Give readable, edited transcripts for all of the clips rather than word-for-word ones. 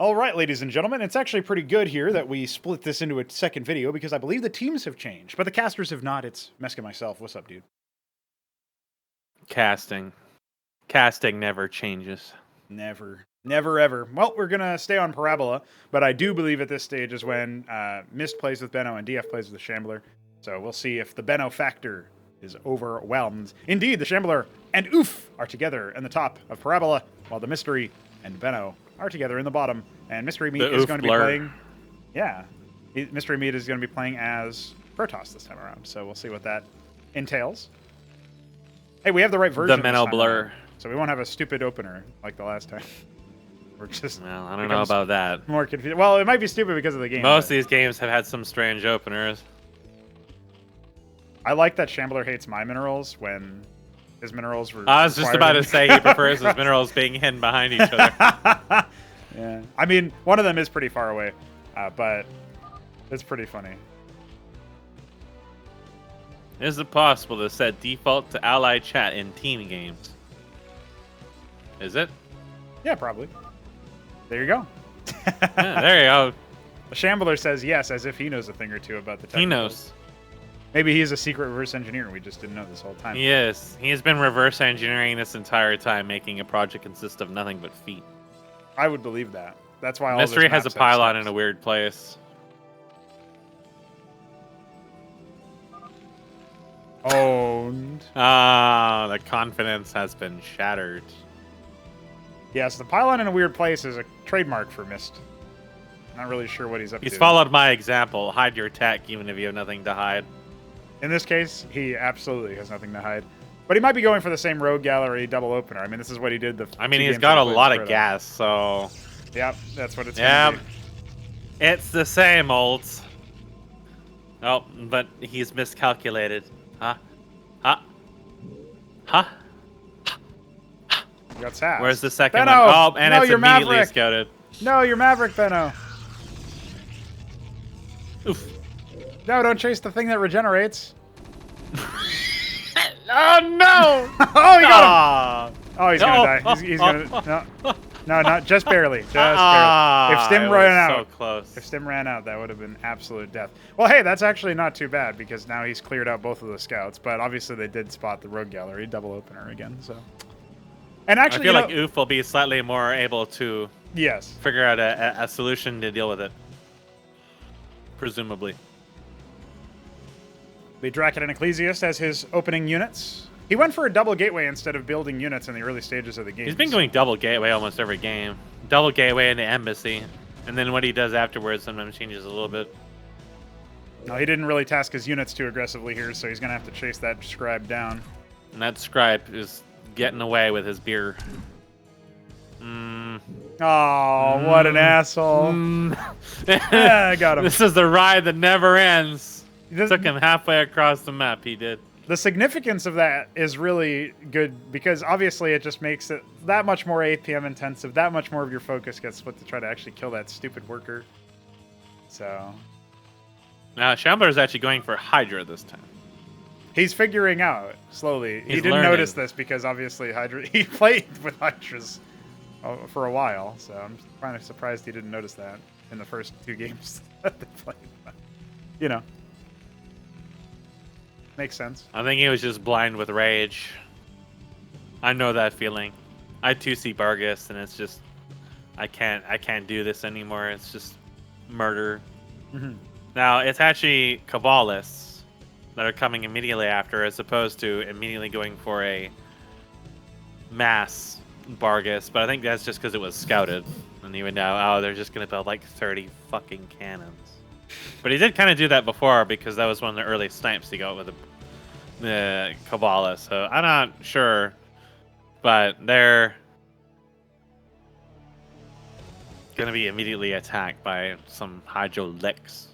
All right, ladies and gentlemen, it's actually pretty good here that we split this into a second video because I believe the teams have changed, but the casters have not. It's Mesk and myself. What's up, dude? Casting never changes. Never, ever. Well, we're going to stay on Parabola, but I do believe at this stage is when Mist plays with Benno and DF plays with the Shambler. So we'll see if the Benno factor is overwhelmed. Indeed, the Shambler and Oof are together in the top of Parabola, while the Mystery and Benno are together in the bottom. And Mystery Meat is going to be playing... Yeah. Mystery Meat is going to be playing as Protoss this time around. So we'll see what that entails. Hey, we have the right version. The Benno blur. So we won't have a stupid opener like the last time. We're just... Well, I don't know about that. More confused. Well, it might be stupid because of the game. Most of these games have had some strange openers. I like that Shambler hates my minerals when his minerals were... I was just about to say he prefers his minerals being hidden behind each other. Yeah. I mean, one of them is pretty far away, but it's pretty funny. Is it possible to set default to ally chat in team games? Is it? Yeah, probably. There you go. Yeah, there you go. The Shambler says yes, as if he knows a thing or two about the technicals. He knows. Maybe he's a secret reverse engineer and we just didn't know this whole time. Yes, he has been reverse engineering this entire time, making a project consist of nothing but feet. I would believe that. That's why all Mystery this has a pylon in a weird place. Owned. The confidence has been shattered. Yes, the pylon in a weird place is a trademark for Mist. Not really sure what he's up to. He's followed my example. Hide your tech even if you have nothing to hide. In this case, he absolutely has nothing to hide. But he might be going for the same Rogue Gallery double opener. I mean, this is what he did. He's got a lot of gas, so... Yep, that's what it's going to be. It's the same, olds. Oh, but he's miscalculated. Huh? You got sass. Where's the second Benno! one? Oh, and No, it's you're immediately Maverick. scouted. No, you're Maverick, Benno. Oof. No, don't chase the thing that regenerates. Oh, no! Oh, you got him! Oh, he's gonna die. He's gonna... No, not just barely. Just barely. If Stim ran out, so close. If Stim ran out, that would have been absolute death. Well, hey, that's actually not too bad because now he's cleared out both of the scouts. But obviously, they did spot the Rogue Gallery double opener again. So, and actually, I feel like Oof will be slightly more able to figure out a solution to deal with it. Presumably. The Draken and Ecclesiast as his opening units. He went for a double gateway instead of building units in the early stages of the game. He's been going double gateway almost every game. Double gateway into embassy. And then what he does afterwards sometimes changes a little bit. No, he didn't really task his units too aggressively here, so he's going to have to chase that scribe down. And that scribe is getting away with his beer. Oh, what an asshole. Yeah, I got him. This is the ride that never ends. Took him halfway across the map, he did. The significance of that is really good because obviously it just makes it that much more APM intensive, that much more of your focus gets split to try to actually kill that stupid worker. So... Now, Shambler is actually going for Hydra this time. He's figuring out slowly. He didn't notice this because obviously Hydra... He played with Hydras for a while, so I'm kind of surprised he didn't notice that in the first 2 games that they played. But, you know. Makes sense. I think he was just blind with rage. I know that feeling. I too see Bargus, and it's just... I can't do this anymore. It's just murder. Mm-hmm. Now, it's actually Kabbalists that are coming immediately after, as opposed to immediately going for a mass Bargus. But I think that's just because it was scouted. And even now, oh, they're just going to build like 30 fucking cannons. But he did kind of do that before, because that was one of the early snipes he got with the Kabbalah. So I'm not sure. But they're going to be immediately attacked by some Hydro Licks.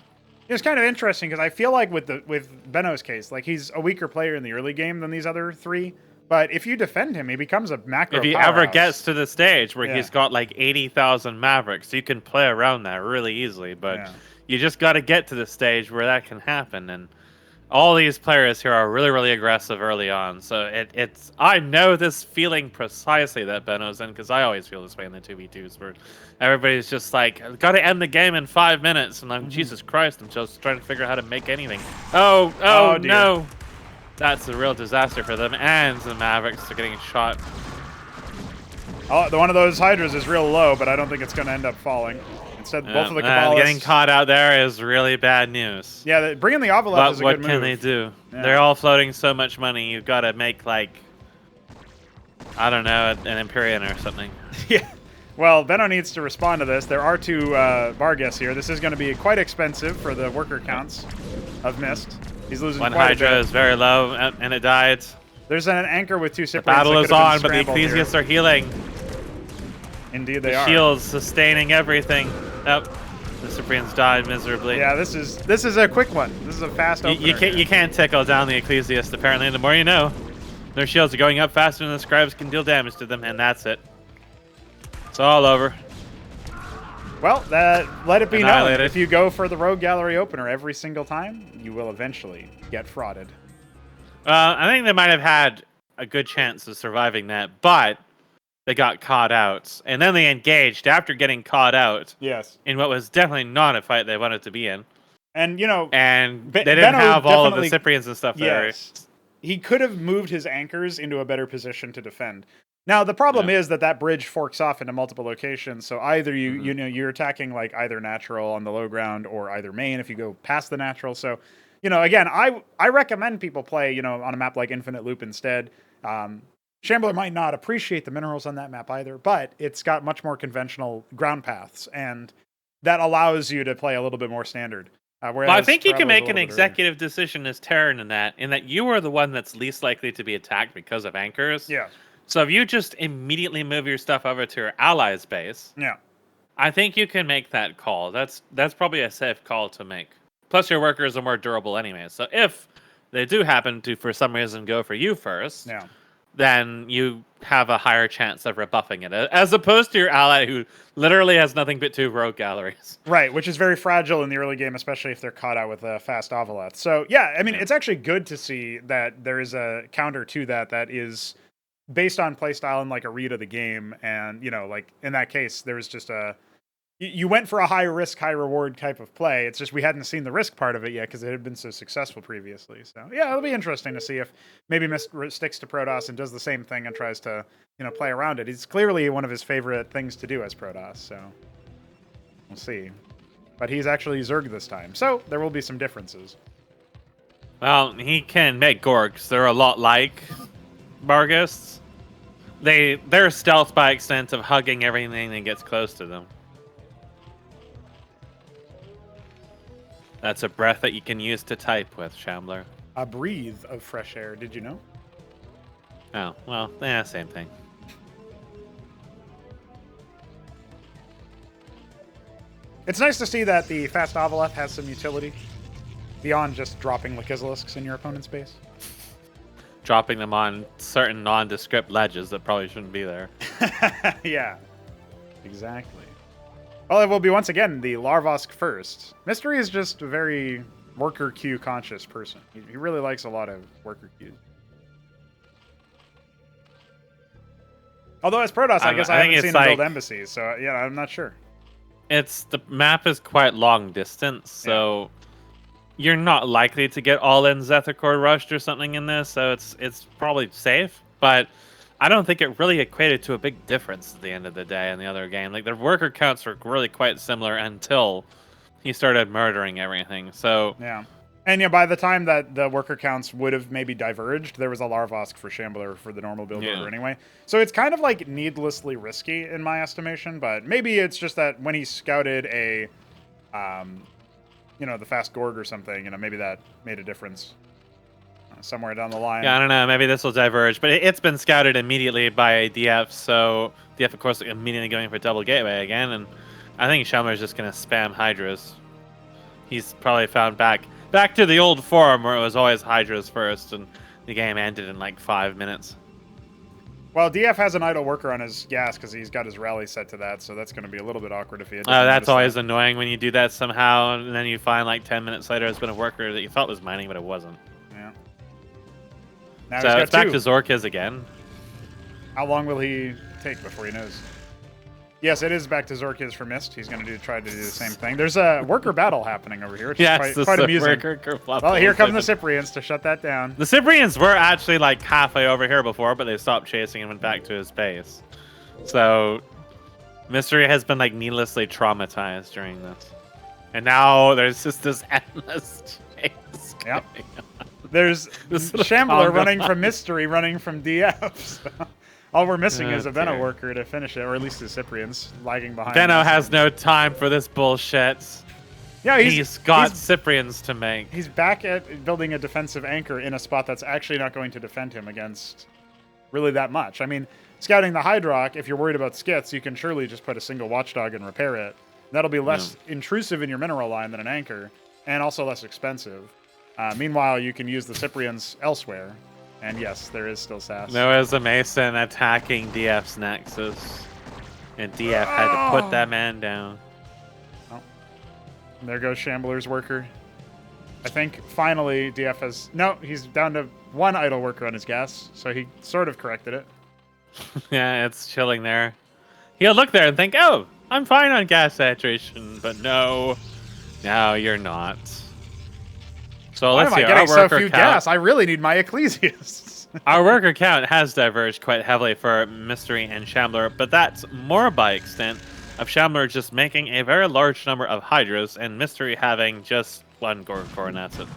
It's kind of interesting because I feel like with Benno's case, like he's a weaker player in the early game than these other 3. But if you defend him, he becomes a macro If he powerhouse. ever gets to the stage where he's got like 80,000 Mavericks, you can play around that really easily. But you just got to get to the stage where that can happen. And all these players here are really, really aggressive early on. So it's I know this feeling precisely that Benno's in, because I always feel this way in the 2v2s where everybody's just like, got to end the game in 5 minutes, and I'm Jesus Christ, I'm just trying to figure out how to make anything. Oh dear. no, that's a real disaster for them, and the Mavericks are getting shot. Oh, one of those Hydras is real low, but I don't think it's going to end up falling. Instead, both of the Kabbalists... Getting caught out there is really bad news. Yeah, bringing the Ovileth is a good move. What can they do? Yeah. They're all floating so much money, you've got to make, like, I don't know, an Empyrean or something. Yeah. Well, Benno needs to respond to this. There are 2 Barghest here. This is going to be quite expensive for the worker counts of Mesk. He's losing One quite Hydra a bit. is very low, and it died. There's an anchor with 2 Cyprians. The battle is on, but the Ecclesiasts are healing. Indeed they are. Shields sustaining everything. Yep. The Cyprians died miserably. Yeah, this is a quick one. This is a fast opener. You can't tickle down the Ecclesiasts, apparently. The more you know. Their shields are going up faster than the scribes can deal damage to them, and that's it. It's all over. Well, let it be known. Annihilated. If you go for the Rogue Gallery opener every single time, you will eventually get frauded. I think they might have had a good chance of surviving that, but they got caught out. And then they engaged after getting caught out. Yes. In what was definitely not a fight they wanted to be in. And, you know... And they didn't have all of the Cyprians and stuff there. Yes. He could have moved his anchors into a better position to defend. Now, the problem is that bridge forks off into multiple locations, so either you're attacking like either natural on the low ground or either main if you go past the natural. So, again, I recommend people play, on a map like Infinite Loop instead. Shambler might not appreciate the minerals on that map either, but it's got much more conventional ground paths, and that allows you to play a little bit more standard. Well, I think you can make an executive decision as Terran in that you are the one that's least likely to be attacked because of anchors. Yeah. So if you just immediately move your stuff over to your allies' base, I think you can make that call. That's probably a safe call to make. Plus, your workers are more durable anyway. So if they do happen to, for some reason, go for you first, then you have a higher chance of rebuffing it, as opposed to your ally who literally has nothing but 2 rogue galleries. Right, which is very fragile in the early game, especially if they're caught out with a fast Ovileth. So, yeah, I mean, it's actually good to see that there is a counter to that is based on playstyle and like a read of the game. And, like in that case, there was just you went for a high risk, high reward type of play. It's just we hadn't seen the risk part of it yet because it had been so successful previously. So yeah, it'll be interesting to see if maybe Mesk sticks to Protoss and does the same thing and tries to, play around it. It's clearly one of his favorite things to do as Protoss. So we'll see. But he's actually Zerg this time, so there will be some differences. Well, he can make Gorks. They're a lot like Barghests. They're stealth by extent of hugging everything that gets close to them. That's a breath that you can use to type with, Shambler. A breathe of fresh air, did you know? Oh, well, yeah, same thing. It's nice to see that the fast Ovileth has some utility beyond just dropping Lakizelisks in your opponent's base. Dropping them on certain nondescript ledges that probably shouldn't be there. Yeah, exactly. Well, it will be once again the Larvosk first. Mystery is just a very worker queue conscious person. He really likes a lot of worker queues. Although as Protoss, I guess I haven't seen him build embassies, so yeah, I'm not sure. The map is quite long distance, so you're not likely to get all-in Zethicor rushed or something in this, so it's probably safe, but I don't think it really equated to a big difference at the end of the day in the other game. Like, their worker counts were really quite similar until he started murdering everything. So yeah. And by the time that the worker counts would have maybe diverged, there was a Larvosk for Shambler for the normal build order anyway. So it's kind of like needlessly risky in my estimation, but maybe it's just that when he scouted a the fast Gorg or something, maybe that made a difference somewhere down the line. Yeah, I don't know. Maybe this will diverge, but it's been scouted immediately by DF, so DF, of course, immediately going for double gateway again, and I think Shambler's just going to spam Hydras. He's probably found back to the old form where it was always Hydras first, and the game ended in like 5 minutes. Well, DF has an idle worker on his gas because he's got his rally set to that, so that's going to be a little bit awkward if he. Oh, that's always annoying when you do that somehow, and then you find like 10 minutes later it's been a worker that you thought was mining, but it wasn't. Yeah. Now So it's back to Zorkis again. How long will he take before he knows? Yes, it is back to Zorkis for Mist. He's going to try to do the same thing. There's a worker battle happening over here, which is quite amusing. Well, here come the Cyprians to shut that down. The Cyprians were actually like halfway over here before, but they stopped chasing and went back to his base. So Mystery has been like needlessly traumatized during this. And now there's just this endless chase. Yep. There's Shambler running from Mystery, running from DF. So. All we're missing is a benno worker to finish it, or at least the Cyprians lagging behind. Benno has no time for this bullshit. Yeah, he's got Cyprians to make. He's back at building a defensive anchor in a spot that's actually not going to defend him against really that much. I mean, scouting the Hydrock, if you're worried about skits, you can surely just put a single watchdog and repair it. That'll be less intrusive in your mineral line than an anchor, and also less expensive. Meanwhile, you can use the Cyprians elsewhere. And yes, there is still sass. There was a Mason attacking DF's Nexus. And DF had to put that man down. Oh. There goes Shambler's worker. I think finally DF has... No, he's down to one idle worker on his gas. So he sort of corrected it. Yeah, it's chilling there. He'll look there and think, oh, I'm fine on gas saturation. But no, you're not. So let's see. Why am I getting so few gas? I really need my Ecclesiasts. Our worker count has diverged quite heavily for Mystery and Shambler, but that's more by extent of Shambler just making a very large number of Hydras and Mystery having just one Gorgor, and that's it.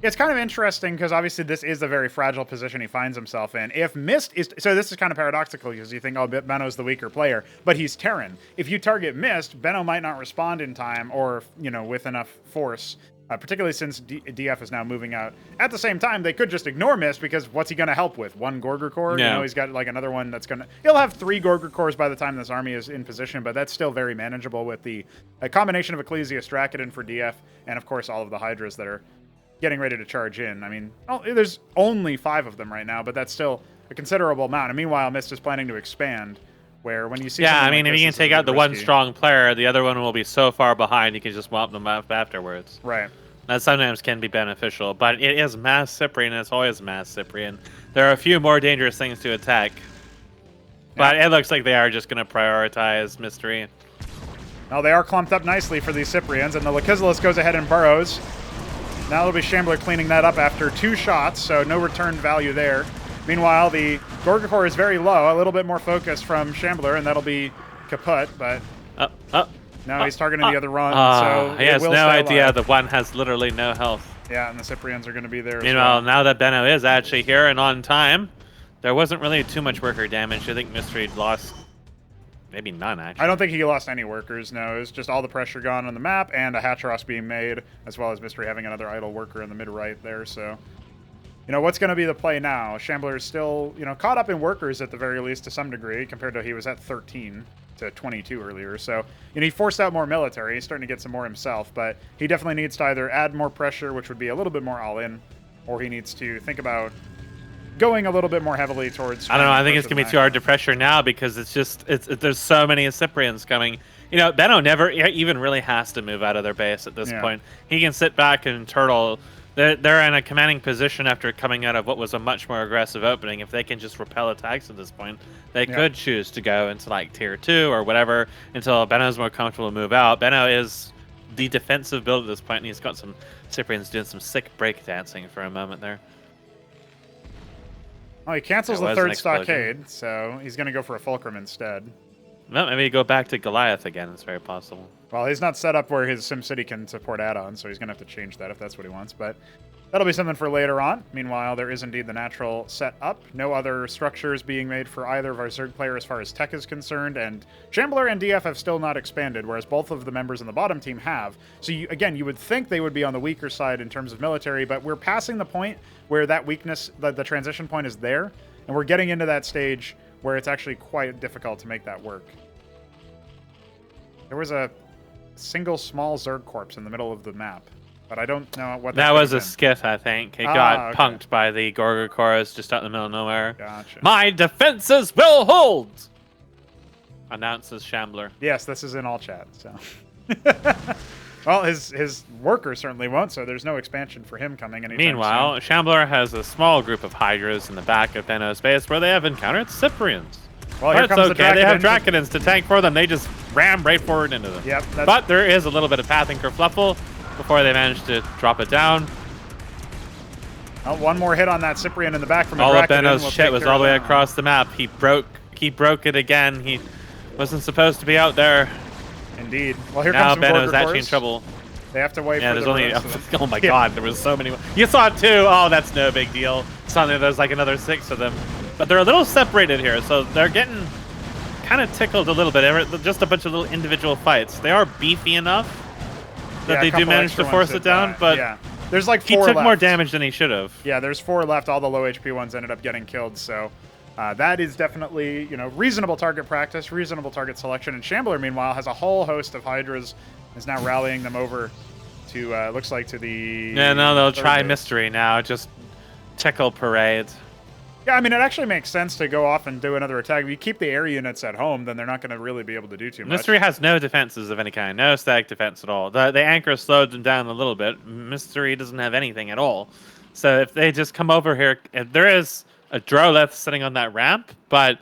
It's kind of interesting because obviously this is a very fragile position he finds himself in. If Mist is... So this is kind of paradoxical because you think, oh, Benno's the weaker player, but he's Terran. If you target Mist, Benno might not respond in time or, with enough force. Particularly since DF is now moving out. At the same time, they could just ignore Mist because what's he going to help with? One Gorgor core? Yeah. He's got like another one that's going to... He'll have 3 Gorgor cores by the time this army is in position, but that's still very manageable with the combination of Ecclesiast Dracodon for DF and, of course, all of the Hydras that are getting ready to charge in. I mean, there's only 5 of them right now, but that's still a considerable amount. And meanwhile, Mist is planning to expand. Where when you see... Yeah, I mean, if you can take out the one strong player, the other one will be so far behind you can just whop them up afterwards. Right. That sometimes can be beneficial, but it is Mass Cyprian, and it's always Mass Cyprian. There are a few more dangerous things to attack, but it looks like they are just going to prioritize Mystery. Well, they are clumped up nicely for these Cyprians, and the Lachesis goes ahead and burrows. Now it'll be Shambler cleaning that up after 2 shots, so no return value there. Meanwhile, the Gorgor core is very low, a little bit more focus from Shambler, and that'll be kaput, but... Now he's targeting the other run, so he has no idea the one has literally no health. Yeah, and the Cyprians are going to be there Meanwhile, now that Benno is actually here and on time, there wasn't really too much worker damage. I think Mystery lost maybe none, actually. I don't think he lost any workers, no. It was just all the pressure gone on the map and a Hatcheros being made, as well as Mystery having another idle worker in the mid-right there, so... what's going to be the play now? Shambler is still, caught up in workers at the very least to some degree, compared to he was at 13 to 22 earlier. So, he forced out more military. He's starting to get some more himself, but he definitely needs to either add more pressure, which would be a little bit more all-in, or he needs to think about going a little bit more heavily towards... I don't know. I think it's going to be too hard to pressure now because it's just, there's so many Cyprians coming. Benno never even really has to move out of their base at this point. He can sit back and turtle. They're in a commanding position after coming out of what was a much more aggressive opening. If they can just repel attacks at this point, they could choose to go into like tier 2 or whatever until Benno's more comfortable to move out. Benno is the defensive build at this point, and he's got some Cyprians doing some sick breakdancing for a moment there. Oh, he cancels the 3rd stockade, so he's going to go for a Fulcrum instead. Well, maybe go back to Goliath again. It's very possible. Well, he's not set up where his SimCity can support add-ons, so he's going to have to change that if that's what he wants. But that'll be something for later on. Meanwhile, there is indeed the natural set up. No other structures being made for either of our Zerg player as far as tech is concerned. And Shambler and DF have still not expanded, whereas both of the members in the bottom team have. So, you would think they would be on the weaker side in terms of military, but we're passing the point where that weakness, the transition point is there. And we're getting into that stage where it's actually quite difficult to make that work. There was a single small Zerg corpse in the middle of the map. but I don't know what that was a skiff, I think. It got okay. punked by the Gorgorosaurus just out in the middle of nowhere. Gotcha. My defenses will hold! Announces Shambler. Yes, this is in all chat, so. Well, his workers certainly won't, so there's no expansion for him coming anytime Meanwhile, soon. Shambler has a small group of Hydras in the back of Benno's base where they have encountered Cyprians. Well, here But it's comes okay, they have the Drakenins to tank for them. They just ram right forward into them. Yep. But there is a little bit of pathing kerfluffle before they manage to drop it down. Oh, one more hit on that Cyprian in the back from All of Drakenid Benno's will shit take was care all the way of that. across the map. He broke it again. He wasn't supposed to be out there. Indeed. Well, here Now comes some Benno's Gorgorosaurs. actually in trouble. They have to wait Yeah, for there's the only. rest of them. Oh my Yeah. god, there was so many. You saw it too. Oh, that's no big deal. Suddenly there's like another 6 of them. But they're a little separated here, so they're getting kind of tickled a little bit. Just a bunch of little individual fights. They are beefy enough that Yeah, a they do couple manage extra to force ones it down, but yeah. There's like he 4 took left. more damage than he should have. Yeah, there's 4 left. All the low HP ones ended up getting killed, so that is definitely, reasonable target practice, reasonable target selection. And Shambler, meanwhile, has a whole host of Hydras, is now rallying them over to, looks like to the... Yeah, no, they'll try base. Mystery now. Just tickle parade. Yeah, I mean, it actually makes sense to go off and do another attack. If you keep the air units at home, then they're not going to really be able to do too much. Mystery has no defenses of any kind. No static defense at all. The anchor slowed them down a little bit. Mystery doesn't have anything at all. So if they just come over here... There is a Droleth sitting on that ramp, but,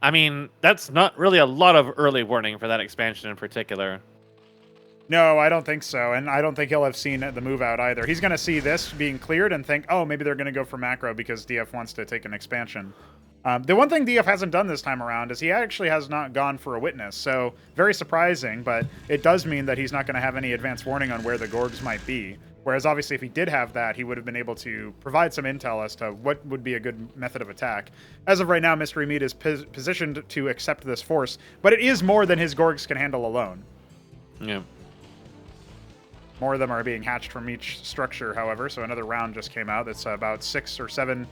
I mean, that's not really a lot of early warning for that expansion in particular. No, I don't think so, and I don't think he'll have seen the move out either. He's going to see this being cleared and think, oh, maybe they're going to go for macro because DF wants to take an expansion. The one thing DF hasn't done this time around is he actually has not gone for a witness, so very surprising, but it does mean that he's not going to have any advance warning on where the Gorgs might be. Whereas obviously if he did have that, he would have been able to provide some intel as to what would be a good method of attack. As of right now, Mystery Meat is positioned to accept this force, but it is more than his Gorgs can handle alone. Yeah. More of them are being hatched from each structure, however, so another round just came out. That's about 6 or 7...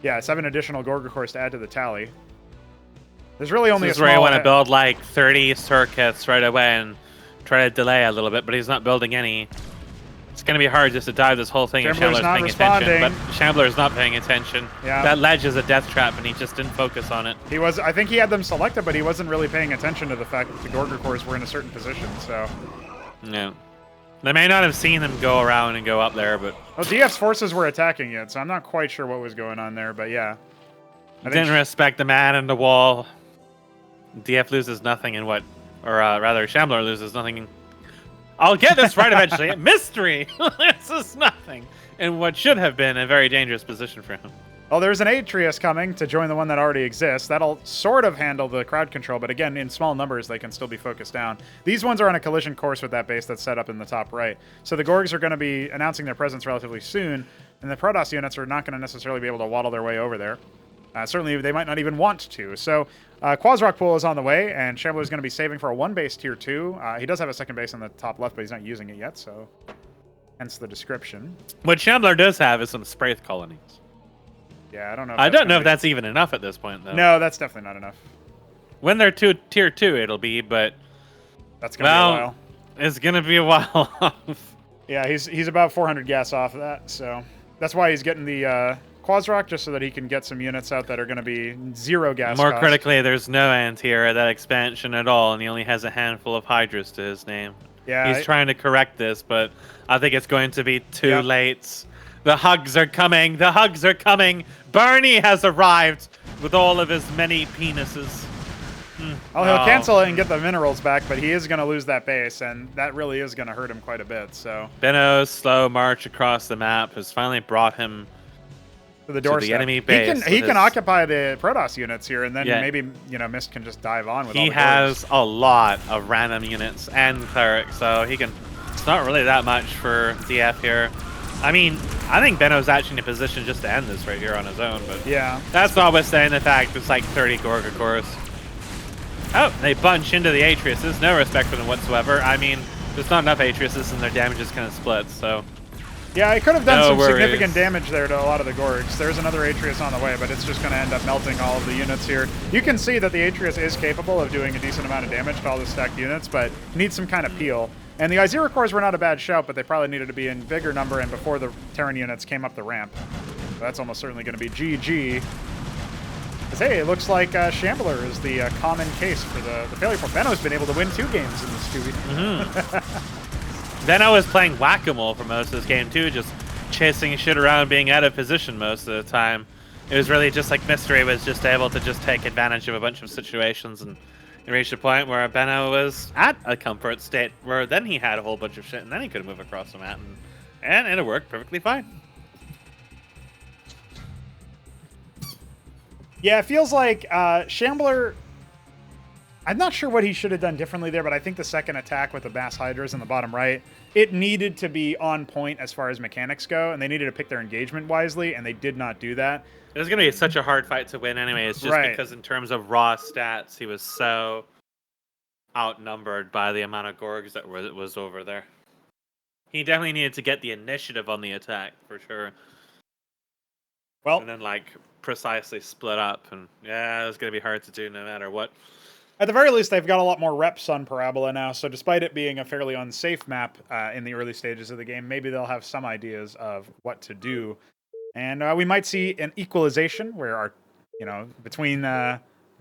Yeah, 7 additional Gorgorosaurs to add to the tally. There's really only This is a where you small... want to build like 30 circuits right away and try to delay a little bit, but he's not building any. It's going to be hard just to dive this whole thing, Shambler's and Shambler's not paying responding. attention. But Shambler's not paying attention. Yeah. That ledge is a death trap, and he just didn't focus on it. He was... I think he had them selected, but he wasn't really paying attention to the fact that the Gorgorosaurs were in a certain position, so... No. They may not have seen them go around and go up there, but... Well, DF's forces were attacking it, so I'm not quite sure what was going on there, but yeah. I think Didn't respect the man in the wall. DF loses nothing in what... Or rather, Shambler loses nothing in... I'll get this right eventually. Mystery loses nothing in what should have been a very dangerous position for him. Well, there's an Atreus coming to join the one that already exists. That'll sort of handle the crowd control, but again, in small numbers, they can still be focused down. These ones are on a collision course with that base that's set up in the top right. So the Gorgs are going to be announcing their presence relatively soon, and the Protoss units are not going to necessarily be able to waddle their way over there. Certainly, they might not even want to. So, Quasrock Pool is on the way, and Shambler is going to be saving for a 1-base tier 2. He does have a second base on the top left, but he's not using it yet, so hence the description. What Shambler does have is some Spraith colonies. Yeah, I don't know. I don't know if that's even enough at this point, though. No, that's definitely not enough. When they're tier 2, it'll be, but... That's going to be a while. It's going to be a while off. Yeah, he's about 400 gas off of that, so that's why he's getting the Quasrock, just so that he can get some units out that are going to be 0 gas More cost. critically, there's no anti-air at that expansion at all, and he only has a handful of Hydras to his name. Yeah, He's trying to correct this, but I think it's going to be too Yep. late. The hugs are coming. The hugs are coming. Bernie has arrived with all of his many penises. Oh, he'll cancel it and get the minerals back, but he is going to lose that base, and that really is going to hurt him quite a bit. So Benno's slow march across the map has finally brought him to the doorstep. the enemy base. He can occupy the Protoss units here, and then Yeah. maybe Mist can just dive on with all He the has Gorgs. a lot of random units and clerics, so he can. It's not really that much for DF here. I mean, I think Benno's actually in a position just to end this right here on his own, but Yeah. that's notwithstanding the fact it's like 30 Gorgorosaurs. Oh, they bunch into the Atriuses. No respect for them whatsoever. I mean, there's not enough Atriuses and their damage is kind of split, so... Yeah, he could have done No some worries. significant damage there to a lot of the Gorgs. There's another Atreus on the way, but it's just going to end up melting all of the units here. You can see that the Atreus is capable of doing a decent amount of damage to all the stacked units, but needs some kind of peel. And the Izira cores were not a bad shout, but they probably needed to be in bigger number and before the Terran units came up the ramp. So that's almost certainly going to be GG. Because, hey, it looks like Shambler is the common case for the failure point. Benno's been able to win 2 games in this 2v. Benno was playing whack-a-mole for most of this game, too, just chasing shit around, being out of position most of the time. It was really just like Mystery was just able to just take advantage of a bunch of situations and reach a point where Benno was at a comfort state where then he had a whole bunch of shit and then he could move across the map and it worked perfectly fine. Yeah, it feels like Shambler... I'm not sure what he should have done differently there, but I think the second attack with the Bass Hydras in the bottom right, it needed to be on point as far as mechanics go, and they needed to pick their engagement wisely, and they did not do that. It was going to be such a hard fight to win anyways, just because in terms of raw stats, he was so outnumbered by the amount of Gorgs that was over there. He definitely needed to get the initiative on the attack, for sure. Well, and then, like, precisely split up, and yeah, it was going to be hard to do no matter what. At the very least, they've got a lot more reps on Parabola now, so despite it being a fairly unsafe map in the early stages of the game, maybe they'll have some ideas of what to do. And we might see an equalization where our, between,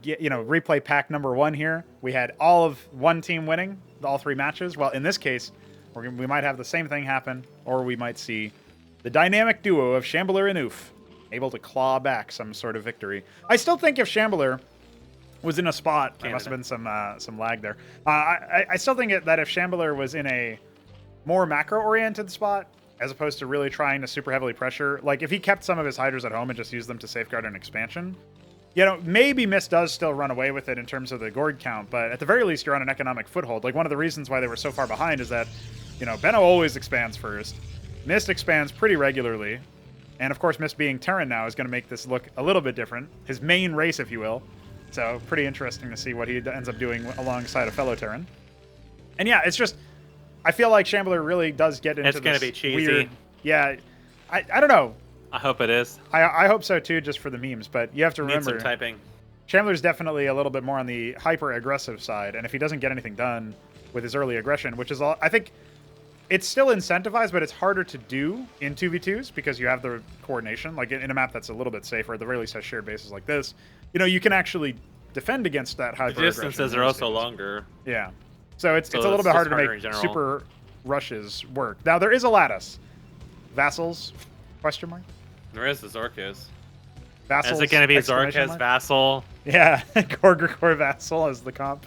replay pack number 1 here, we had all of one team winning all 3 matches. Well, in this case, we might have the same thing happen, or we might see the dynamic duo of Shambler and Oof able to claw back some sort of victory. I still think if Shambler was in a spot, there must have been some lag there. I still think that if Shambler was in a more macro-oriented spot, as opposed to really trying to super heavily pressure, like if he kept some of his Hydras at home and just used them to safeguard an expansion, maybe Mist does still run away with it in terms of the Gorg count, but at the very least, you're on an economic foothold. Like, one of the reasons why they were so far behind is that, Benno always expands first. Mist expands pretty regularly. And, of course, Mist being Terran now is going to make this look a little bit different. His main race, if you will. So, pretty interesting to see what he ends up doing alongside a fellow Terran. And, yeah, it's just... I feel like Shambler really does get into this gonna be cheesy. weird... Yeah, I don't know. I hope it is. I hope so, too, just for the memes. But you have to remember... Need some typing. Shambler's definitely a little bit more on the hyper-aggressive side. And if he doesn't get anything done with his early aggression, which is all... I think... It's still incentivized, but it's harder to do in 2v2s because you have the coordination. Like in a map that's a little bit safer, at the very least has shared bases like this, you can actually defend against that hyper aggression. The distances are also longer. Yeah. So it's a little bit harder to make super rushes work. Now, there is a lattice. Vassals? Question mark? There is the Zorkas. Vassals? Is it going to be Zorkas, Vassal? Yeah, Gorgor Vassal as the comp.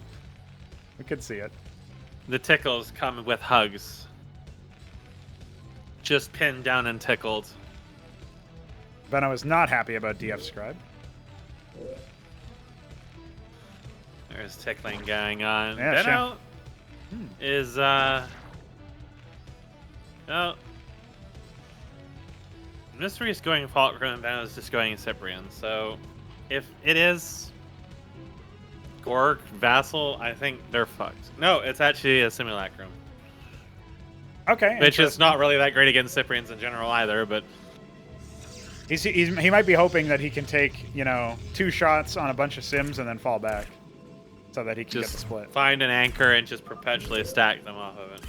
We could see it. The tickles come with hugs. Just pinned down and tickled. Benno is not happy about DF Scribe. There's tickling going on. Yeah, Benno is, oh. Mystery is going Falkrum and Benno is just going Cyprian. So, if it is Gorg, Vassal, I think they're fucked. No, it's actually a Simulacrum. Okay. Which is not really that great against Cyprians in general either, but... He might be hoping that he can take, 2 shots on a bunch of Sims and then fall back. So that he can get the split. Find an anchor and just perpetually stack them off of it.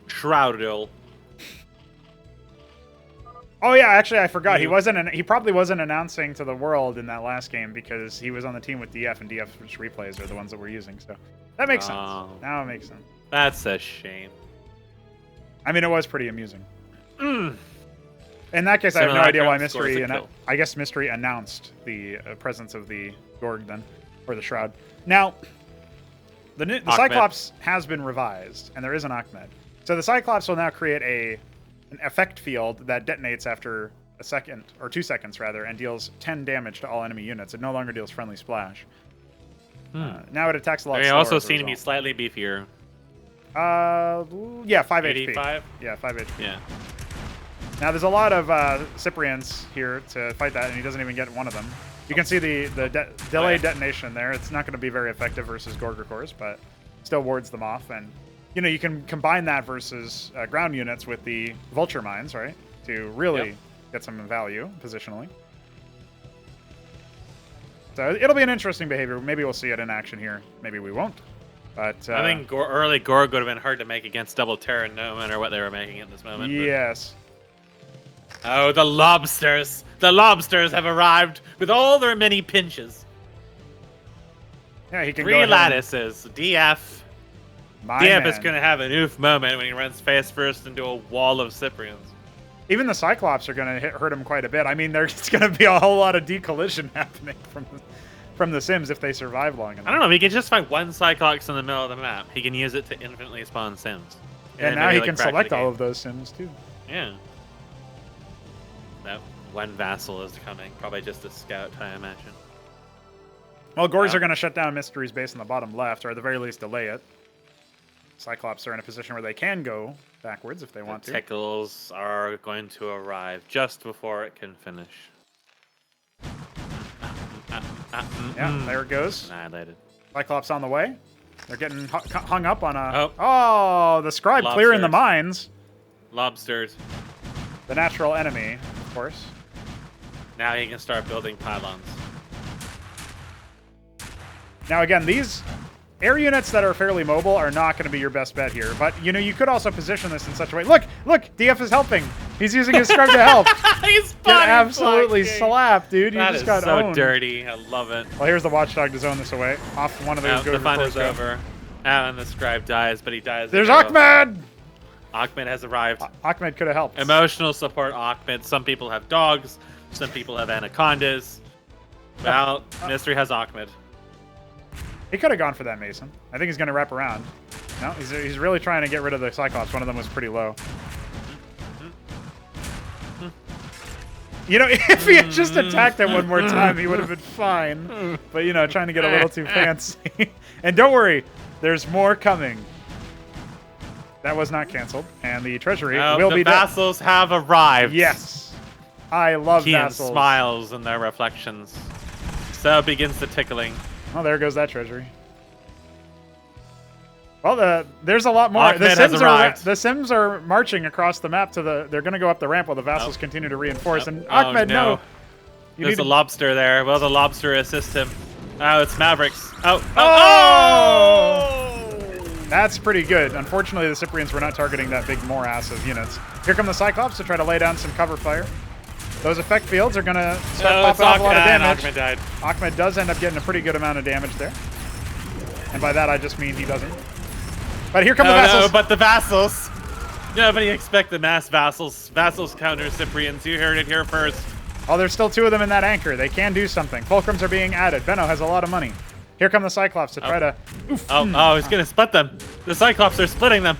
Shroud duel. Oh yeah, actually I forgot. He probably wasn't announcing to the world in that last game because he was on the team with DF, and DF's replays are the ones that we're using. So that makes sense. Now it makes sense. That's a shame. I mean, it was pretty amusing. In that case, I have no idea why Mystery... I guess Mystery announced the presence of the Gorg then, or the Shroud. Now, the Cyclops has been revised, and there is an Ahmed. So the Cyclops will now create an effect field that detonates after a second, or 2 seconds rather, and deals 10 damage to all enemy units. It no longer deals friendly splash. Now it attacks a lot slower. They also seem to be slightly beefier. Yeah, 5 85? HP. Yeah, 5 HP. Yeah. Now there's a lot of Cyprians here to fight that, and he doesn't even get one of them. You can see the delayed detonation there. It's not going to be very effective versus Gorger cores, but still wards them off. And you can combine that versus ground units with the vulture mines, right, to really get some value positionally. So it'll be an interesting behavior. Maybe we'll see it in action here. Maybe we won't. But I think early Gorg would have been hard to make against double Terran, no matter what they were making at this moment. Yes. But... Oh, the lobsters! The lobsters have arrived with all their many pinches. Yeah, he can 3 go ahead lattices. DF. DF man. is going to have an oof moment when he runs face first into a wall of Cyprians. Even the Cyclops are going to hurt him quite a bit. I mean, there's going to be a whole lot of decollision happening from the Sims if they survive long enough. I don't know. If he can just find one Cyclops in the middle of the map, he can use it to infinitely spawn Sims. And now he can select all of those Sims, too. Yeah. That one vassal is coming. Probably just a scout, I imagine. Well, Gorgs are going to shut down Mystery's base in the bottom left, or at the very least delay it. Cyclops are in a position where they can go backwards if they want to. Tickles are going to arrive just before it can finish. Yeah, there it goes. Annihilated. Cyclops on the way. They're getting hung up on a... Oh, oh the scribe clearing the mines. Lobsters. The natural enemy, of course. Now he can start building pylons. Now again, these air units that are fairly mobile are not going to be your best bet here. But, you know, you could also position this in such a way. Look, DF is helping. He's using his scribe to help. He's Get absolutely slapped, dude. You That just is got so owned. dirty. I love it. Well, here's the Watchdog to zone this away. Off one of those The fun is over. And the scribe dies, but he dies. There's Ahmed! Ahmed has arrived. Ahmed could have helped. Emotional support Ahmed. Some people have dogs. Some people have anacondas. Well, Mystery has Ahmed. He could have gone for that Mason. I think he's going to wrap around. No, he's really trying to get rid of the Cyclops. One of them was pretty low. You know, if he had just attacked him one more time, he would have been fine. But, you know, trying to get a little too fancy. And don't worry, there's more coming. That was not canceled. And the treasury will be done. The vassals have arrived. Yes. I love Kian vassals. smiles in their reflections. So begins the tickling. Oh, there goes that treasury. Well, there's a lot more. Ahmed has arrived. The Sims are marching across the map to the. They're going to go up the ramp while the vassals continue to reinforce. And Ahmed, no. There's a lobster there. Will the lobster assist him? Oh, it's Mavericks. Oh! That's pretty good. Unfortunately, the Cyprians were not targeting that big morass of units. Here come the Cyclops to try to lay down some cover fire. Those effect fields are going to start popping off a lot of damage. Ahmed died. Ahmed does end up getting a pretty good amount of damage there. And by that, I just mean he doesn't. But here come the vassals. No, but the vassals. Nobody expect the mass vassals. Vassals counter Cyprians. You heard it here first. Oh, there's still 2 of them in that anchor. They can do something. Fulcrums are being added. Benno has a lot of money. Here come the Cyclops to try to... Oof. Oh, he's going to split them. The Cyclops are splitting them.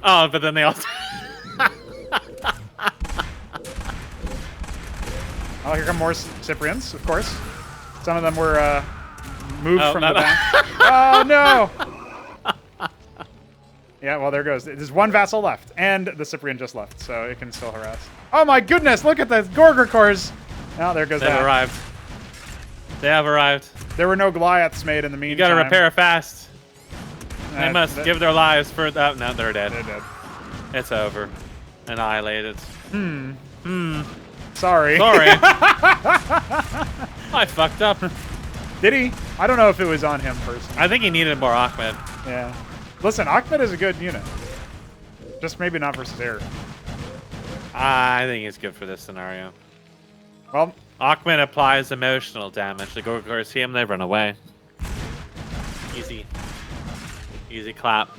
Oh, but then they all... Oh, here come more Cyprians, of course. Some of them were moved from the back. Oh, no! Yeah, well, there goes. There's one vassal left, and the Cyprian just left, so it can still harass. Oh, my goodness! Look at the Gorger cores! Oh, there goes that. They've arrived. They have arrived. There were no Goliaths made in the meantime. You gotta repair fast. They must give their lives for that. No, they're dead. They're dead. It's over. Annihilated. Sorry. I fucked up. Did he? I don't know if it was on him personally. I think he needed more Ahmed. Yeah. Listen, Ahmed is a good unit. Just maybe not versus air. I think he's good for this scenario. Well, Ahmed applies emotional damage. The Gorgors see him, they run away. Easy. Easy clap.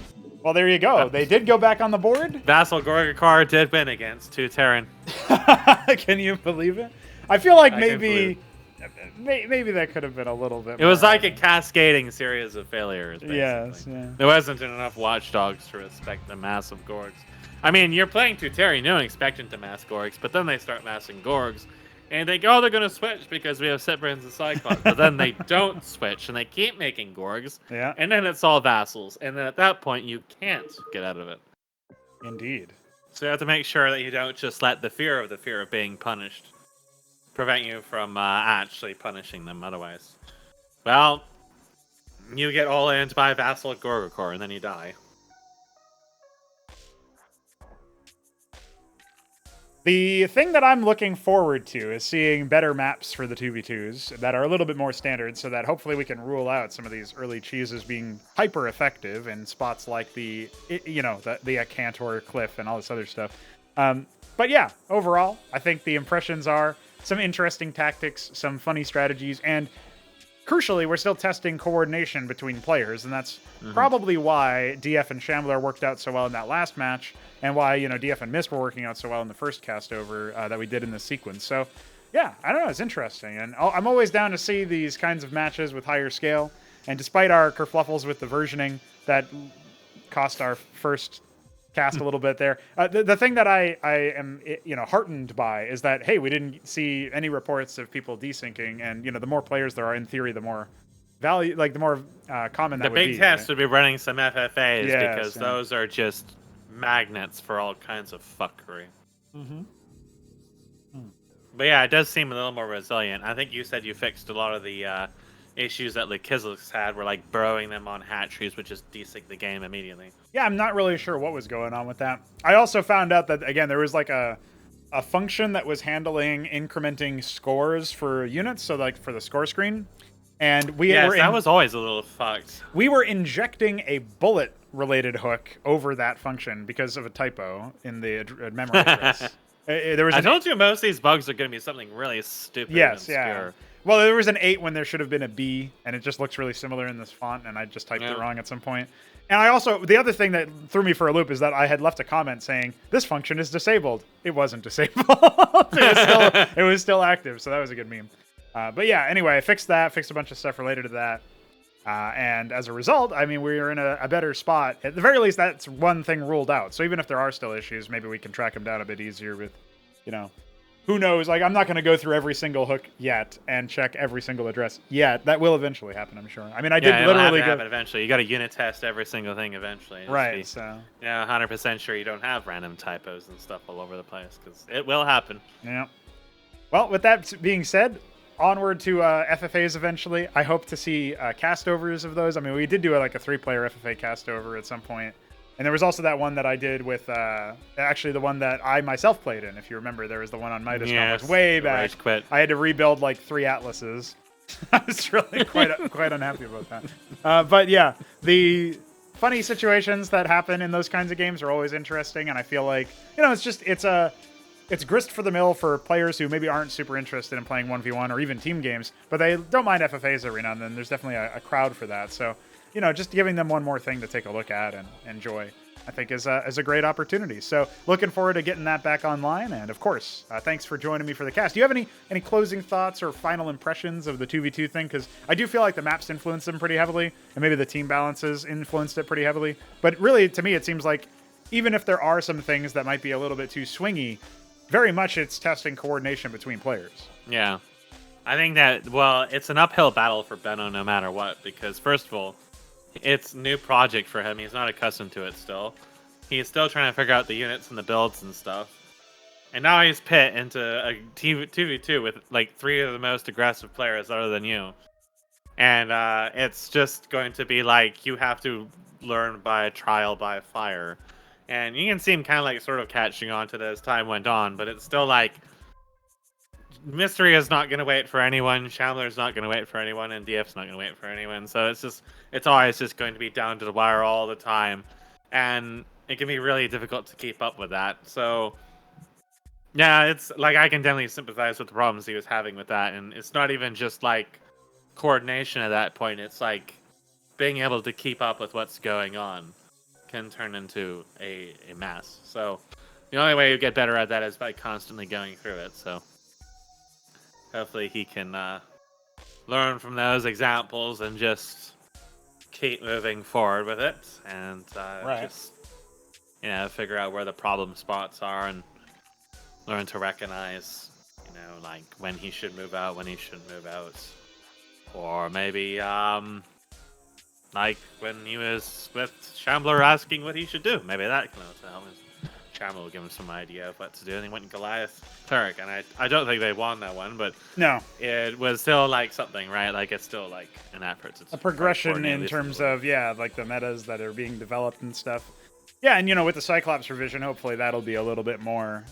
Well, there you go. They did go back on the board. Vassal Gorgor did win against 2 Terran. Can you believe it? I feel like maybe that could have been a little bit It was like a cascading series of failures, basically. Yes, yeah. There wasn't enough watchdogs to respect the massive Gorgs. I mean, you're playing 2 Terran, you don't expect them to mass Gorgs, but then they start massing Gorgs. And they go, oh, they're going to switch because we have Cyprians and Cyclops. But then they don't switch, and they keep making Gorgs. Yeah. And then it's all vassals. And then at that point, you can't get out of it. Indeed. So you have to make sure that you don't just let the fear of being punished prevent you from actually punishing them otherwise. Well, you get all in by Vassal Gorgor, and then you die. The thing that I'm looking forward to is seeing better maps for the 2v2s that are a little bit more standard so that hopefully we can rule out some of these early cheeses being hyper effective in spots like the Cantor Cliff and all this other stuff. But yeah, overall, I think the impressions are some interesting tactics, some funny strategies, and crucially, we're still testing coordination between players, and that's probably why DF and Shambler worked out so well in that last match, and why DF and Mist were working out so well in the first castover that we did in this sequence. So, yeah, I don't know, it's interesting, and I'm always down to see these kinds of matches with higher scale. And despite our kerfluffles with the versioning that cost our first cast a little bit there, the thing that I am heartened by is that, hey, we didn't see any reports of people desyncing, and the more players there are, in theory, the more value, like the more common that would be. The big test would be running some FFAs, Yes, because yeah. those are just magnets for all kinds of fuckery. But yeah, it does seem a little more resilient. I think you said you fixed a lot of the issues that Lekizlix had, were like burrowing them on hatcheries, which just desync the game immediately. Yeah, I'm not really sure what was going on with that. I also found out that, again, there was like a function that was handling incrementing scores for units, so like for the score screen. And that was always a little fucked. We were injecting a bullet-related hook over that function because of a typo in the memory address. I told you most of these bugs are going to be something really stupid and obscure. Yeah. Well, there was an 8 when there should have been a B, and it just looks really similar in this font, and I just typed it wrong at some point. And I also, the other thing that threw me for a loop is that I had left a comment saying, this function is disabled. It wasn't disabled. it was still active, so that was a good meme. But yeah, anyway, I fixed that, fixed a bunch of stuff related to that. And as a result, I mean, we're in a better spot. At the very least, that's one thing ruled out. So even if there are still issues, maybe we can track them down a bit easier with, who knows? Like, I'm not going to go through every single hook yet and check every single address yet. That will eventually happen, I'm sure. I mean, I did literally happen eventually. You got to unit test every single thing eventually. Right. So 100% sure you don't have random typos and stuff all over the place, because it will happen. Yeah. Well, with that being said, onward to FFAs eventually. I hope to see castovers of those. I mean, we did do like a 3-player FFA castover at some point. And there was also that one that I did with, actually the one that I myself played in. If you remember, there was the one on Midas yes, way back. Rage quit. I had to rebuild like 3 atlases. I was really quite unhappy about that. But yeah, the funny situations that happen in those kinds of games are always interesting. And I feel like, it's grist for the mill for players who maybe aren't super interested in playing 1v1 or even team games, but they don't mind FFAs every now and then. There's definitely a crowd for that. So, just giving them one more thing to take a look at and enjoy, I think is a great opportunity. So looking forward to getting that back online. And of course, thanks for joining me for the cast. Do you have any closing thoughts or final impressions of the 2v2 thing? Because I do feel like the maps influenced them pretty heavily, and maybe the team balances influenced it pretty heavily. But really, to me, it seems like even if there are some things that might be a little bit too swingy, very much it's testing coordination between players. Yeah. I think that, it's an uphill battle for Benno no matter what, because first of all, it's a new project for him. He's not accustomed to it still. He's still trying to figure out the units and the builds and stuff. And now he's pit into a 2v2 with like 3 of the most aggressive players other than you. And it's just going to be like you have to learn by trial by fire. And you can see him kind of like sort of catching on to this as time went on, but it's still like Mystery is not going to wait for anyone, Shambler's not going to wait for anyone, and DF's not going to wait for anyone. So it's always just going to be down to the wire all the time. And it can be really difficult to keep up with that. So yeah, it's like I can definitely sympathize with the problems he was having with that. And it's not even just like coordination at that point. It's like being able to keep up with what's going on can turn into a mess. So the only way you get better at that is by constantly going through it. So hopefully he can learn from those examples and just keep moving forward with it, and just figure out where the problem spots are and learn to recognize, like when he should move out, when he shouldn't move out, or maybe like when he was with Shambler asking what he should do. Maybe that can also help. Shambler will give him some idea of what to do, and he went Goliath Turk, and I don't think they won that one, but no, it was still like something, right? Like it's still like an effort. It's a progression in terms of like the metas that are being developed and stuff. Yeah, and with the Cyclops revision, hopefully that'll be a little bit more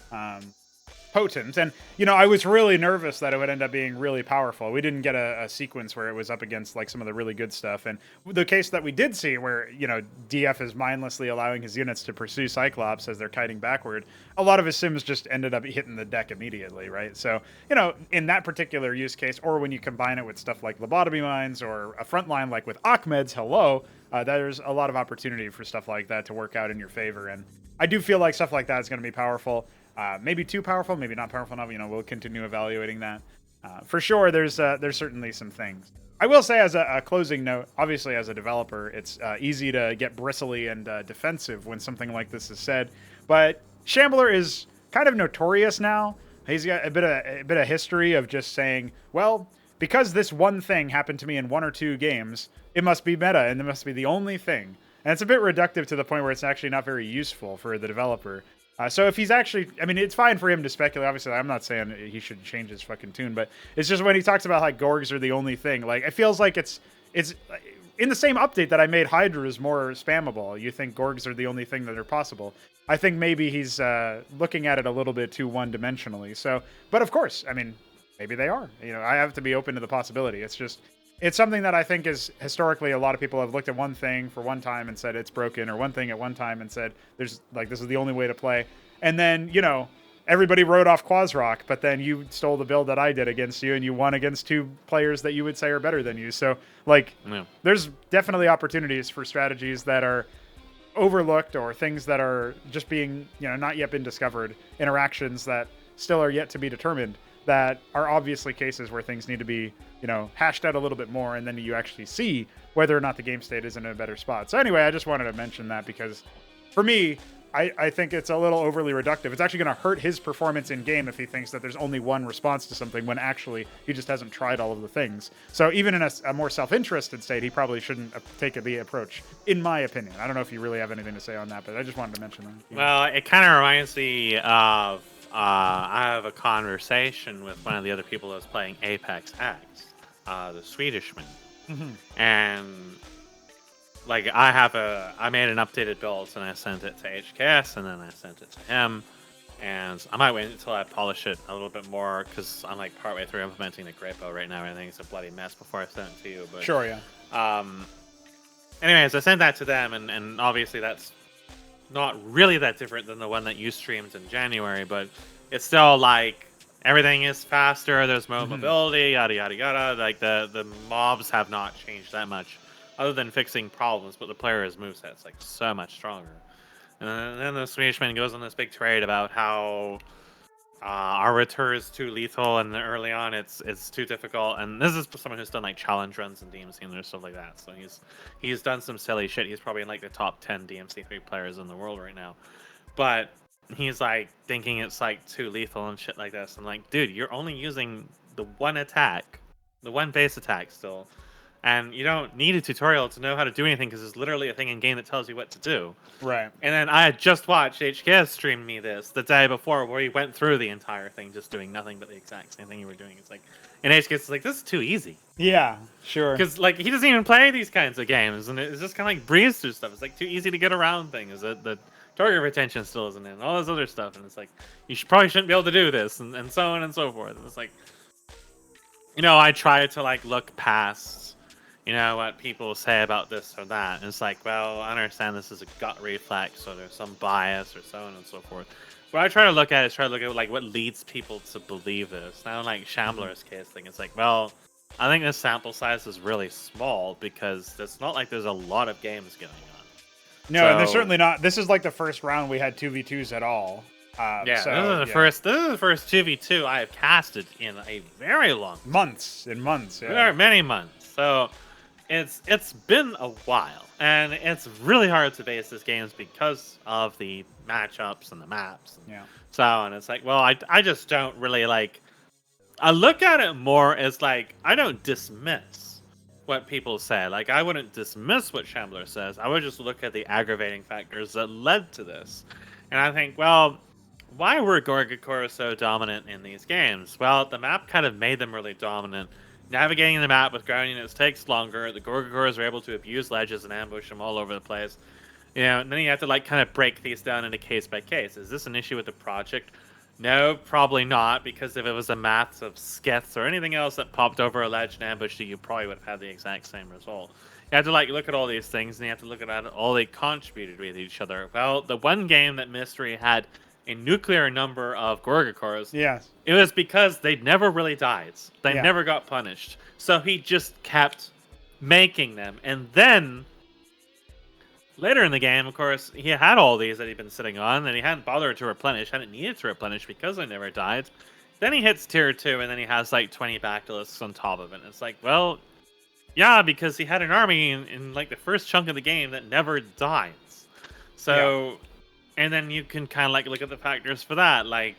potent. And, you know, I was really nervous that it would end up being really powerful. We didn't get a sequence where it was up against like some of the really good stuff. And the case that we did see where, you know, DF is mindlessly allowing his units to pursue Cyclops as they're kiting backward, a lot of his sims just ended up hitting the deck immediately, right? So, you know, in that particular use case, or when you combine it with stuff like lobotomy mines or a front line like with Ahmed's Hello, there's a lot of opportunity for stuff like that to work out in your favor. And I do feel like stuff like that is going to be powerful. Maybe too powerful, maybe not powerful enough. You know, we'll continue evaluating that. For sure, there's certainly some things. I will say as a closing note, obviously as a developer, it's easy to get bristly and defensive when something like this is said. But Shambler is kind of notorious now. He's got a bit of history of just saying, well, because this one thing happened to me in 1 or 2 games, it must be meta and it must be the only thing. And it's a bit reductive to the point where it's actually not very useful for the developer. So if he's actually, I mean, it's fine for him to speculate. Obviously, I'm not saying he should change his fucking tune, but it's just when he talks about like Gorgs are the only thing. Like it feels like it's in the same update that I made Hydra is more spammable. You think Gorgs are the only thing that are possible. I think maybe he's looking at it a little bit too one-dimensionally. So, but of course, I mean, maybe they are. You know, I have to be open to the possibility. It's just. It's something that I think is historically a lot of people have looked at one thing for one time and said it's broken, or one thing at one time and said there's like this is the only way to play. And then, you know, everybody wrote off Quasrock, but then you stole the build that I did against you and you won against 2 players that you would say are better than you. So like there's definitely opportunities for strategies that are overlooked or things that are just being, you know, not yet been discovered, interactions that still are yet to be determined, that are obviously cases where things need to be, you know, hashed out a little bit more, and then you actually see whether or not the game state is in a better spot. So anyway, I just wanted to mention that because for me, I think it's a little overly reductive. It's actually going to hurt his performance in game if he thinks that there's only one response to something when actually he just hasn't tried all of the things. So even in a more self-interested state, he probably shouldn't take the approach, in my opinion. I don't know if you really have anything to say on that, but I just wanted to mention that. Well, it kind of reminds me of I have a conversation with one of the other people that was playing Apex X, the Swedishman, and like I made an updated build and I sent it to HKS and then I sent it to him, and I might wait until I polish it a little bit more because I'm like partway through implementing the Great Bow right now and I think it's a bloody mess before I send it to you. But sure, yeah. Anyways, I sent that to them and obviously that's not really that different than the one that you streamed in January, but it's still like everything is faster, there's more mobility, yada yada yada. Like the mobs have not changed that much other than fixing problems, but the player's moveset's like so much stronger. And then the Swedishman goes on this big tirade about how Arbiter is too lethal and early on it's too difficult. And this is someone who's done like challenge runs in DMC and stuff like that. So he's done some silly shit. He's probably in like the top 10 DMC3 players in the world right now. But he's like thinking it's like too lethal and shit like this. I'm like, dude, you're only using the one attack, the one base attack still. And you don't need a tutorial to know how to do anything because there's literally a thing in game that tells you what to do. Right. And then I had just watched HKS stream me this the day before where he went through the entire thing just doing nothing but the exact same thing you were doing. It's like, and HKS is like, this is too easy. Yeah, sure. Because like he doesn't even play these kinds of games and it's just kind of like breeze through stuff. It's like too easy to get around things. The target retention still isn't in, all this other stuff. And it's like, you probably shouldn't be able to do this and so on and so forth. And it's like, you know, I try to like look past, you know, what people say about this or that. And it's like, well, I understand this is a gut reflex, so there's some bias or so on and so forth. What I try to look at is like what leads people to believe this. Now, like Shambler's case thing, it's like, well, I think this sample size is really small because it's not like there's a lot of games going on. No, and there's certainly not. This is like the first round we had 2v2s at all. Yeah, so, this is the first 2v2 I have casted in a very long time. Months. Yeah. There are many months. So it's been a while, and it's really hard to base these games because of the matchups and the maps. And so on. It's like, well, I just don't really like. I look at it more as like I don't dismiss what people say. Like I wouldn't dismiss what Shambler says. I would just look at the aggravating factors that led to this, and I think, well, why were Gorgakor so dominant in these games? Well, the map kind of made them really dominant. Navigating the map with ground units takes longer. The Gorgakors are able to abuse ledges and ambush them all over the place. You know, and then you have to like kind of break these down into case by case. Is this an issue with the project? No, probably not, because if it was a mass of skiths or anything else that popped over a ledge and ambushed you, you probably would have had the exact same result. You have to like look at all these things, and you have to look at all they contributed with each other. Well, the one game that Mystery had a nuclear number of Gorgakors, Yes. it was because they never really died. They Yeah. never got punished. So he just kept making them, and then later in the game, of course, he had all these that he'd been sitting on, and he hadn't bothered to replenish, hadn't needed to replenish because they never died. Then he hits tier 2, and then he has like 20 Bactylisks on top of it. And it's like, well, yeah, because he had an army in like the first chunk of the game that never dies. So, and then you can kind of like look at the factors for that. Like,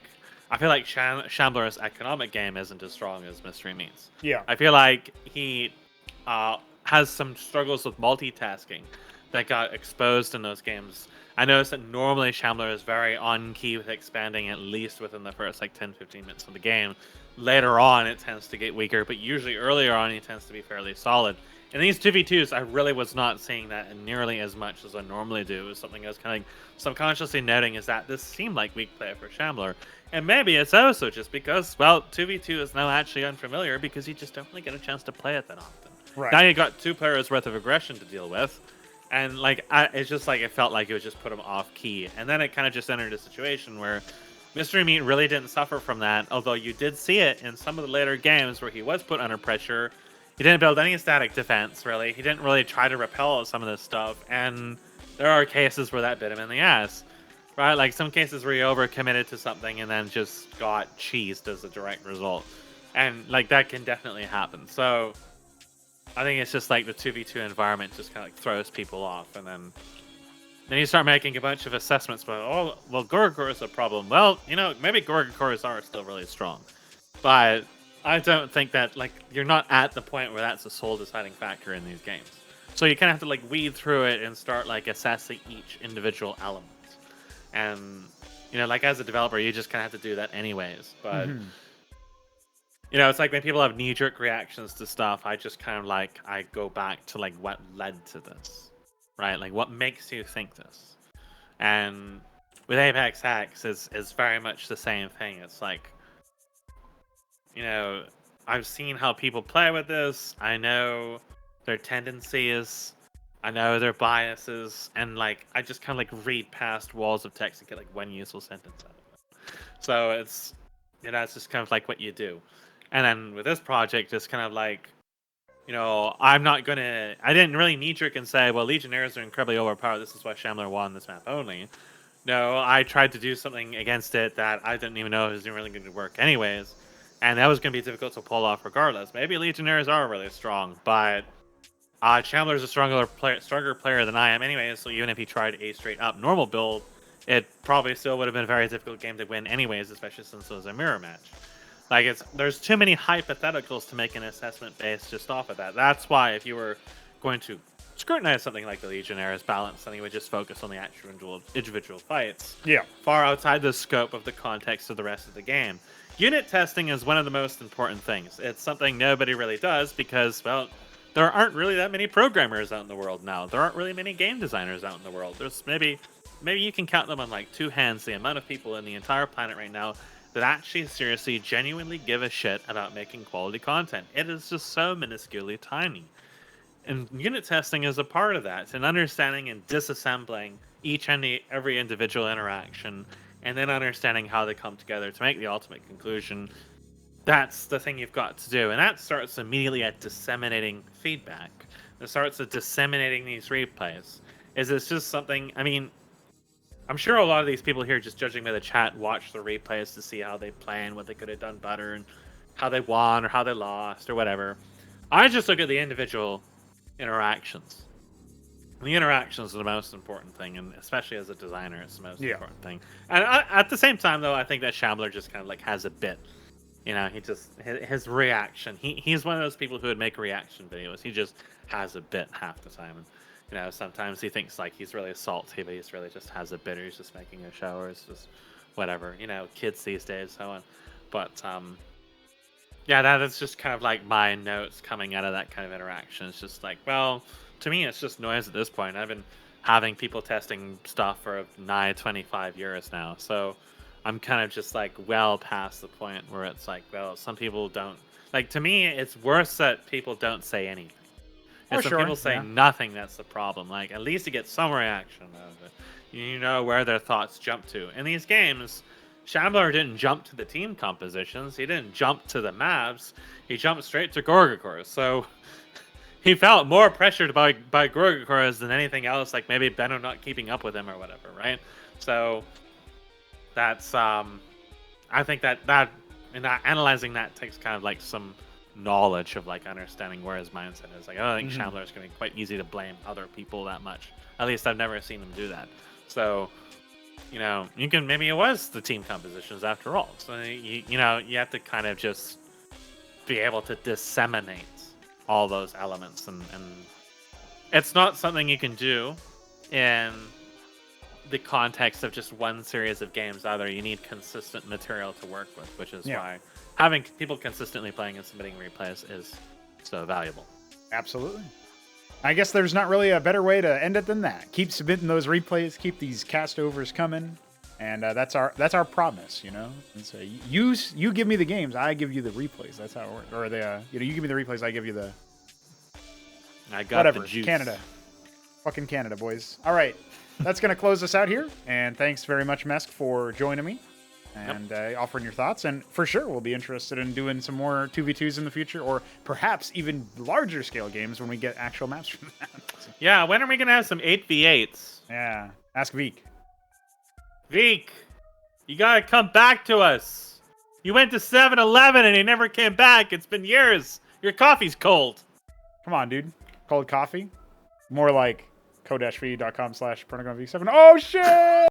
I feel like Shambler's economic game isn't as strong as Mystery Meats. Yeah. I feel like he has some struggles with multitasking that got exposed in those games. I noticed that normally Shambler is very on key with expanding, at least within the first like 10-15 minutes of the game. Later on, it tends to get weaker, but usually earlier on, he tends to be fairly solid. In these 2v2s, I really was not seeing that nearly as much as I normally do. It was something I was kind of subconsciously noting, is that this seemed like weak play for Shambler. And maybe it's also just because, well, 2v2 is now actually unfamiliar because you just don't really get a chance to play it that often. Right. Now you got 2 players worth of aggression to deal with. And like, it's just like it felt like it would just put him off key, and then it kind of just entered a situation where Mystery Meat really didn't suffer from that. Although you did see it in some of the later games where he was put under pressure. He didn't build any static defense really. He didn't really try to repel some of this stuff, and there are cases where that bit him in the ass, right? Like some cases where he overcommitted to something and then just got cheesed as a direct result, and like that can definitely happen. So I think it's just like the 2v2 environment just kind of like throws people off, and then you start making a bunch of assessments about, oh, well, Gorgakor is a problem. Well, you know, maybe Gorgakors are still really strong, but I don't think that, like, you're not at the point where that's the sole deciding factor in these games. So you kind of have to like weed through it and start like assessing each individual element. And, you know, like as a developer, you just kind of have to do that anyways. But you know, it's like when people have knee-jerk reactions to stuff, I just kind of like, I go back to like what led to this, right? Like what makes you think this? And with Apex X is very much the same thing. It's like, you know, I've seen how people play with this. I know their tendencies. I know their biases. And like, I just kind of like read past walls of text and get like one useful sentence out of it. So it's, you know, it's just kind of like what you do. And then with this project, just kind of like, you know, I didn't really knee-jerk and say, well, Legionnaires are incredibly overpowered. This is why Shambler won this map only. No, I tried to do something against it that I didn't even know was really going to work anyways. And that was going to be difficult to pull off regardless. Maybe Legionnaires are really strong, but Shambler's a stronger player than I am anyways, so even if he tried a straight-up normal build, it probably still would have been a very difficult game to win anyways, especially since it was a mirror match. Like, there's too many hypotheticals to make an assessment based just off of that. That's why if you were going to scrutinize something like the Legionnaires balance, then you would just focus on the actual individual fights. Yeah. Far outside the scope of the context of the rest of the game. Unit testing is one of the most important things. It's something nobody really does because, well, there aren't really that many programmers out in the world now. There aren't really many game designers out in the world. There's maybe you can count them on like 2 hands the amount of people in the entire planet right now that actually seriously, genuinely give a shit about making quality content. It is just so minusculely tiny. And unit testing is a part of that. It's an understanding and disassembling each and every individual interaction, and then understanding how they come together to make the ultimate conclusion. That's the thing you've got to do. And that starts immediately at disseminating feedback. It starts at disseminating these replays. It's just something, I mean, I'm sure a lot of these people here just judging by the chat watch the replays to see how they play and what they could have done better and how they won or how they lost or whatever. I just look at the individual interactions. The interactions are the most important thing, and especially as a designer, it's the most important thing. And at the same time, though, I think that Shambler just kind of like has a bit. You know, he just, his reaction, he's one of those people who would make reaction videos. He just has a bit half the time. And, you know, sometimes he thinks like he's really salty, but he's really just has a bit, or he's just making a show, or it's just whatever. You know, kids these days, so on. But yeah, that's just kind of like my notes coming out of that kind of interaction. It's just like, well, to me, it's just noise at this point. I've been having people testing stuff for nigh 25 years now, so I'm kind of just like well past the point where it's like, well, some people don't like. To me, it's worse that people don't say anything. Oh, It's when sure, people say yeah. nothing that's the problem. Like, at least you get some reaction out of it. You know where their thoughts jump to. In these games, Shambler didn't jump to the team compositions. He didn't jump to the maps. He jumped straight to Gorgakors. So he felt more pressured by Gorgakors than anything else. Like maybe Benno not keeping up with him or whatever, right? So that's I think that analyzing that takes kind of like some knowledge of like understanding where his mindset is. Like, I don't think Shambler is going to be quite easy to blame other people that much. At least I've never seen him do that. So, you know, maybe it was the team compositions after all. So you know, you have to kind of just be able to disseminate all those elements, and it's not something you can do in the context of just one series of games either. You need consistent material to work with, which is why having people consistently playing and submitting replays is so valuable. Absolutely. I guess there's not really a better way to end it than that. Keep submitting those replays, keep these castovers coming, and that's our promise, you know. And so you give me the games, I give you the replays. That's how it works. Or you give me the replays, I give you the whatever. The juice. Canada, fucking Canada, boys. All right, that's gonna close us out here. And thanks very much, Mesk, for joining me and offering your thoughts. And for sure, we'll be interested in doing some more 2v2s in the future, or perhaps even larger scale games when we get actual maps from that. Yeah, when are we gonna have some 8v8s? Yeah, ask Veek. Veek, you gotta come back to us. You went to 7-Eleven and you never came back. It's been years. Your coffee's cold. Come on, dude. Cold coffee? More like ko-fi.com/PronogonV7. Oh, shit!